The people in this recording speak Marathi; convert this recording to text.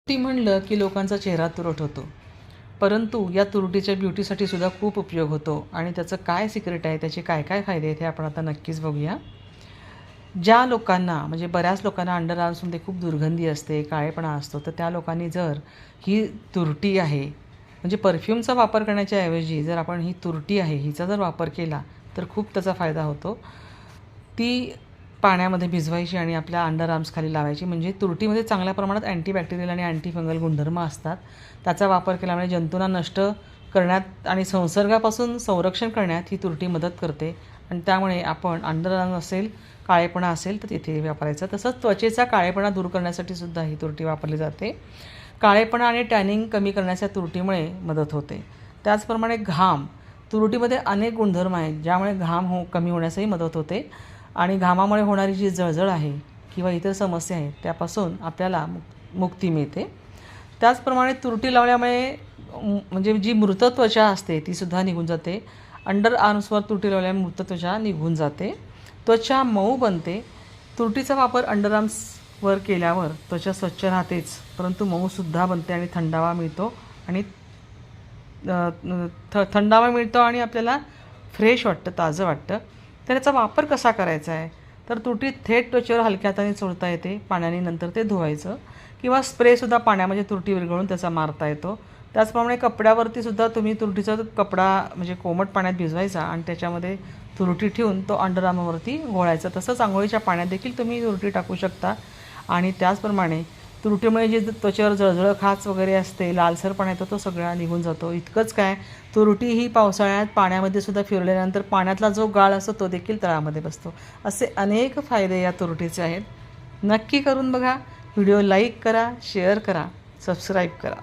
ती म्हणलं की लोकांचा चेहरा तुरट होतो, परंतु या तुरटीच्या ब्युटीसाठी सुद्धा खूप उपयोग होतो आणि त्याचं काय सिक्रेट आहे, त्याचे काय काय फायदे आहेत हे आपण आता नक्कीच बघूया. ज्या लोकांना म्हणजे बऱ्याच लोकांना अंडर आर्म्समध्ये खूप दुर्गंधी असते, काळेपणा असतो, तर त्या लोकांनी जर ही तुरटी आहे म्हणजे परफ्यूमचा वापर करण्याच्या ऐवजी जर आपण ही तुरटी आहे हिचा जर वापर केला तर खूप त्याचा फायदा होतो. ती पाण्यामध्ये भिजवायची आणि आपल्या अंडर आर्म्सखाली लावायची. म्हणजे तुरटीमध्ये चांगल्या प्रमाणात अँटीबॅक्टेरियल आणि अँटीफंगल गुणधर्म असतात. त्याचा वापर केल्यामुळे जंतूंना नष्ट करण्यात आणि संसर्गापासून संरक्षण करण्यात ही तुरटी मदत करते आणि त्यामुळे आपण अंडर आर्म्स असेल, काळेपणा असेल तर तिथे वापरायचं. तसंच त्वचेचा काळेपणा दूर करण्यासाठी सुद्धा ही तुरटी वापरली जाते. काळेपणा आणि टॅनिंग कमी करण्याच्या तुरटीमुळे मदत होते. त्याचप्रमाणे घाम, तुरटीमध्ये अनेक गुणधर्म आहेत ज्यामुळे घाम कमी होण्यासही मदत होते आणि घामामुळे होणारी जी जळजळ आहे किंवा इतर समस्या आहेत त्यापासून आपल्याला मुक्ती मिळते. त्याचप्रमाणे तुरटी लावल्यामुळे म्हणजे जी मृत त्वचा असते तीसुद्धा निघून जाते. अंडर आर्म्सवर तुरटी लावल्यामुळे मृत त्वचा निघून जाते. त्वचा मऊ बनते. तुरटीचा वापर अंडर आर्म्सवर केल्यावर त्वचा स्वच्छ राहतेच, परंतु मऊसुद्धा बनते आणि थंडावा मिळतो आणि थंडावा मिळतो आणि आपल्याला फ्रेश वाटतं, ताजं वाटतं. तर याचा वापर कसा करायचा आहे, तर तुरटी थेट त्वचेवर हलक्या हाताने चोळता येते. पाण्याने नंतर ते धुवायचं किंवा स्प्रेसुद्धा पाण्यामध्ये तुरटी विरघळून त्याचा मारता येतो. त्याचप्रमाणे कपड्यावरती सुद्धा तुम्ही तुरटीचा कपडा म्हणजे कोमट पाण्यात भिजवायचा आणि त्याच्यामध्ये तुरटी ठेवून तो अंडर आर्मवरती घोळायचा. तसंच अंघोळीच्या पाण्यात देखील तुम्ही तुरटी टाकू शकता आणि त्याचप्रमाणे तुरटीमुळे जे त्वचेवर जळजळ, खाज वगैरे असते, लालसरपणा येतो तो सगळा निघून जातो. इतकंच काय, तुरटी ही पावसाळ्यात पाण्यामध्ये सुद्धा फिरल्यानंतर पाण्यातला जो गाळ असतो तो देखील तळामध्ये बसतो. असे अनेक फायदे या तुरटीचे आहेत. नक्की करून बघा. व्हिडिओ लाईक करा, शेअर करा, सबस्क्राईब करा.